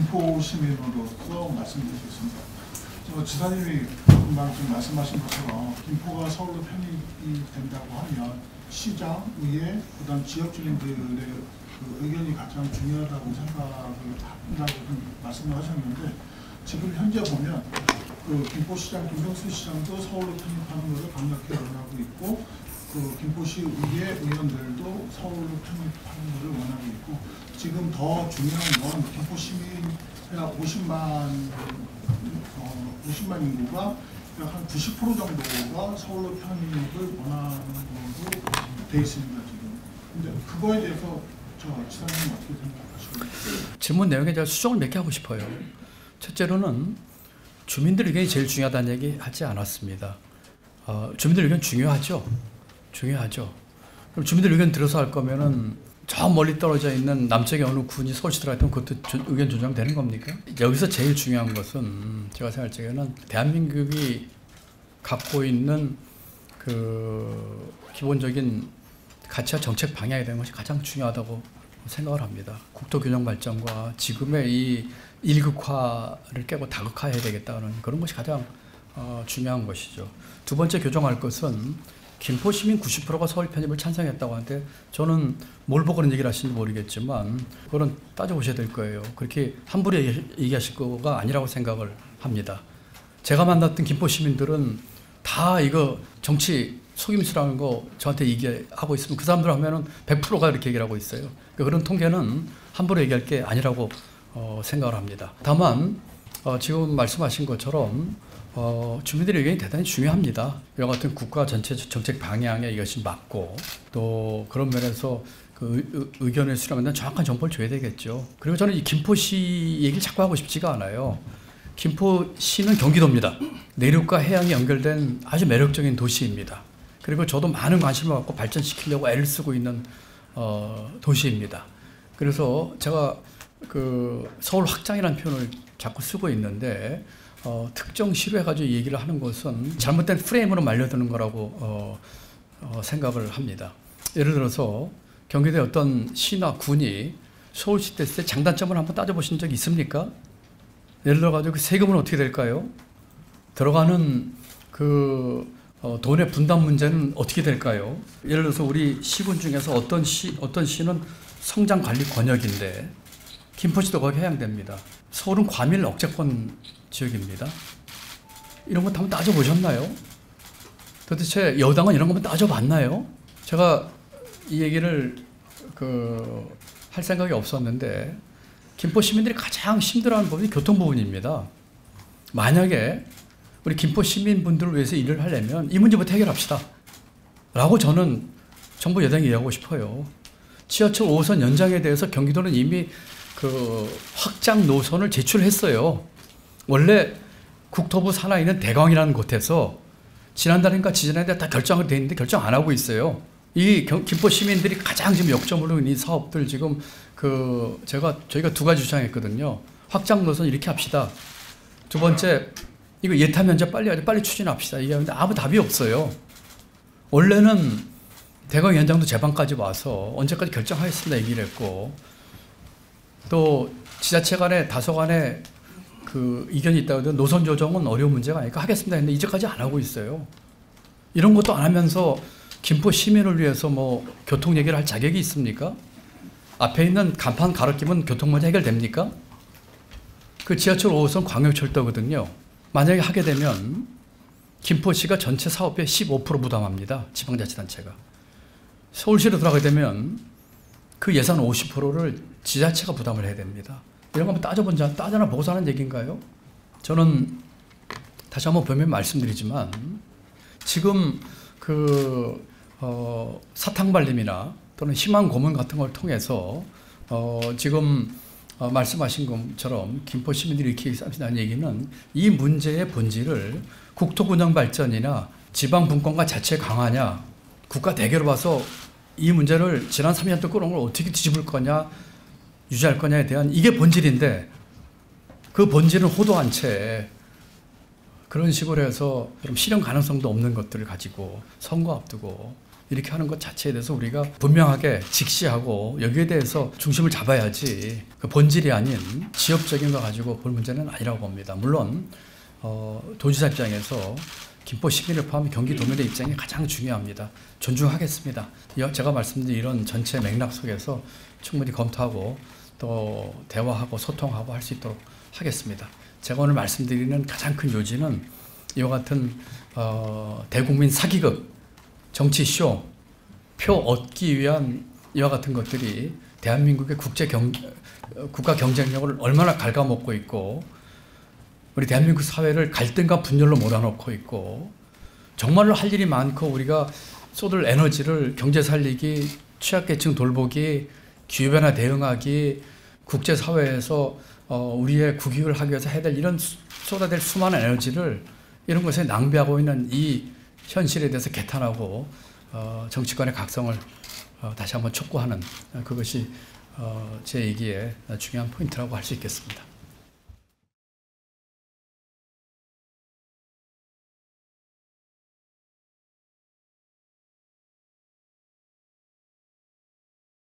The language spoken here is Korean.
김포 시민으로서 말씀드리겠습니다. 지사님이 금방 좀 말씀하신 것처럼 김포가 서울로 편입이 된다고 하면 시장, 의회, 그다음 지역 주민들의 그 의견이 가장 중요하다고 생각을 한다고 말씀을 하셨는데, 지금 현재 보면 그 김포시장 김병수 시장도 서울로 편입하는 것을 강력히 원하고 있고, 그 김포시 의회 의원들도 서울로 편입하는 것을 원하고 있고, 지금 더 중요한 건 김포 시민 약 50만 인구가 약 한 90% 정도가 서울로 편입을 원하는 걸로 돼 있습니다, 지금. 근데 그거에 대해서 지사님 어떻게 생각하십니까? 질문 내용에 제가 수정을 몇 개 하고 싶어요. 첫째로는 주민들 의견이 제일 중요하다는 얘기 하지 않았습니다. 주민들 의견 중요하죠. 중요하죠. 그럼 주민들 의견 들어서 할 거면은 저 멀리 떨어져 있는 남쪽의 어느 군이 서울시 들어갔던 그것도 의견 조정되는 겁니까? 여기서 제일 중요한 것은 제가 생각할 적에는 대한민국이 갖고 있는 그 기본적인 가치와 정책 방향에 대한 것이 가장 중요하다고 생각을 합니다. 국토 균형 발전과 지금의 이 일극화를 깨고 다극화해야 되겠다는 그런 것이 가장 중요한 것이죠. 두 번째 교정할 것은 김포 시민 90%가 서울 편입을 찬성했다고 하는데, 저는 뭘 보고 그런 얘기를 하시는지 모르겠지만 그건 따져보셔야 될 거예요. 그렇게 함부로 얘기하실 거가 아니라고 생각을 합니다. 제가 만났던 김포 시민들은 다 이거 정치 속임수라는 거 저한테 얘기하고 있으면 그 사람들 하면은 100%가 이렇게 얘기를 하고 있어요. 그런 통계는 함부로 얘기할 게 아니라고 생각을 합니다. 다만 지금 말씀하신 것처럼 주민들의 의견이 대단히 중요합니다. 이와 같은 국가 전체 정책 방향에 이것이 맞고, 또 그런 면에서 그 의견을 수렴하는 정확한 정보를 줘야 되겠죠. 그리고 저는 이 김포시 얘기를 자꾸 하고 싶지가 않아요. 김포시는 경기도입니다. 내륙과 해양이 연결된 아주 매력적인 도시입니다. 그리고 저도 많은 관심을 갖고 발전시키려고 애를 쓰고 있는 도시입니다. 그래서 제가 그 서울 확장이라는 표현을 자꾸 쓰고 있는데, 특정 시로 해가지고 얘기를 하는 것은 잘못된 프레임으로 말려드는 거라고 생각을 합니다. 예를 들어서 경기도의 어떤 시나 군이 서울시 됐을 때 장단점을 한번 따져보신 적 있습니까? 예를 들어가지고 그 세금은 어떻게 될까요? 들어가는 그 돈의 분담 문제는 어떻게 될까요? 예를 들어서 우리 시군 중에서 어떤 시는 성장 관리 권역인데 김포시도 거기 해당됩니다. 서울은 과밀 억제권 지역입니다. 이런 것 한번 따져보셨나요? 도대체 여당은 이런 거 한번 따져봤나요? 제가 이 얘기를 할 생각이 없었는데, 김포 시민들이 가장 힘들어하는 부분이 교통 부분입니다. 만약에 우리 김포 시민분들을 위해서 일을 하려면 이 문제부터 해결합시다 라고 저는 정부 여당에 얘기하고 싶어요. 지하철 5호선 연장에 대해서 경기도는 이미 그 확장 노선을 제출했어요. 원래 국토부 산하에 있는 대광이라는 곳에서 지난달인가 지난달에 다 결정이 돼 있는데 결정 안 하고 있어요. 이 김포 시민들이 가장 지금 역점으로 이 사업들 지금 저희가 두 가지 주장했거든요. 확장 노선 이렇게 합시다. 두 번째, 이거 예타 면제 빨리 추진합시다. 이게 아무 답이 없어요. 원래는 대광 연장도 재방까지 와서 언제까지 결정하겠습니다 얘기를 했고, 또 지자체 간에 다소 간에 그 이견이 있다고 해도 노선 조정은 어려운 문제가 아니니까 하겠습니다 했는데 이제까지 안 하고 있어요. 이런 것도 안 하면서 김포 시민을 위해서 뭐 교통 얘기를 할 자격이 있습니까? 앞에 있는 간판 가로끼면 교통 문제 해결됩니까? 그 지하철 5호선 광역철도거든요. 만약에 하게 되면 김포시가 전체 사업의 15% 부담합니다. 지방자치단체가. 서울시로 들어가게 되면 그 예산 50%를 지자체가 부담을 해야 됩니다. 이런 거 한번 따져나 보고서 하는 얘기인가요? 저는 다시 한번 변명 말씀드리지만, 지금 사탕발림이나 또는 희망 고문 같은 걸 통해서 지금 말씀하신 것처럼 김포 시민들이 이렇게 얘기한다는 얘기는 이 문제의 본질을 국토균형 발전이나 지방 분권과 자체 강화냐, 국가 대결로 봐서 이 문제를 지난 3년 동안 끌어온 걸 어떻게 뒤집을 거냐, 유지할 거냐에 대한 이게 본질인데, 그 본질은 호도한 채 그런 식으로 해서 좀 실현 가능성도 없는 것들을 가지고 선거 앞두고 이렇게 하는 것 자체에 대해서 우리가 분명하게 직시하고 여기에 대해서 중심을 잡아야지 그 본질이 아닌 지역적인 거 가지고 볼 문제는 아니라고 봅니다. 물론 도지사 입장에서 김포 시민을 포함해 경기도민의 입장이 가장 중요합니다. 존중하겠습니다. 제가 말씀드린 이런 전체 맥락 속에서 충분히 검토하고 또 대화하고 소통하고 할 수 있도록 하겠습니다. 제가 오늘 말씀드리는 가장 큰 요지는 이와 같은 대국민 사기극, 정치쇼, 표 얻기 위한 이와 같은 것들이 대한민국의 국가 경쟁력을 얼마나 갉아먹고 있고 우리 대한민국 사회를 갈등과 분열로 몰아넣고 있고 정말로 할 일이 많고 우리가 쏟을 에너지를 경제 살리기, 취약계층 돌보기, 기후변화 대응하기, 국제사회에서 우리의 국익을 하기 위해서 해야 될 이런 쏟아낼 수많은 에너지를 이런 것에 낭비하고 있는 이 현실에 대해서 개탄하고 정치권의 각성을 다시 한번 촉구하는 그것이 제 얘기의 중요한 포인트라고 할 수 있겠습니다.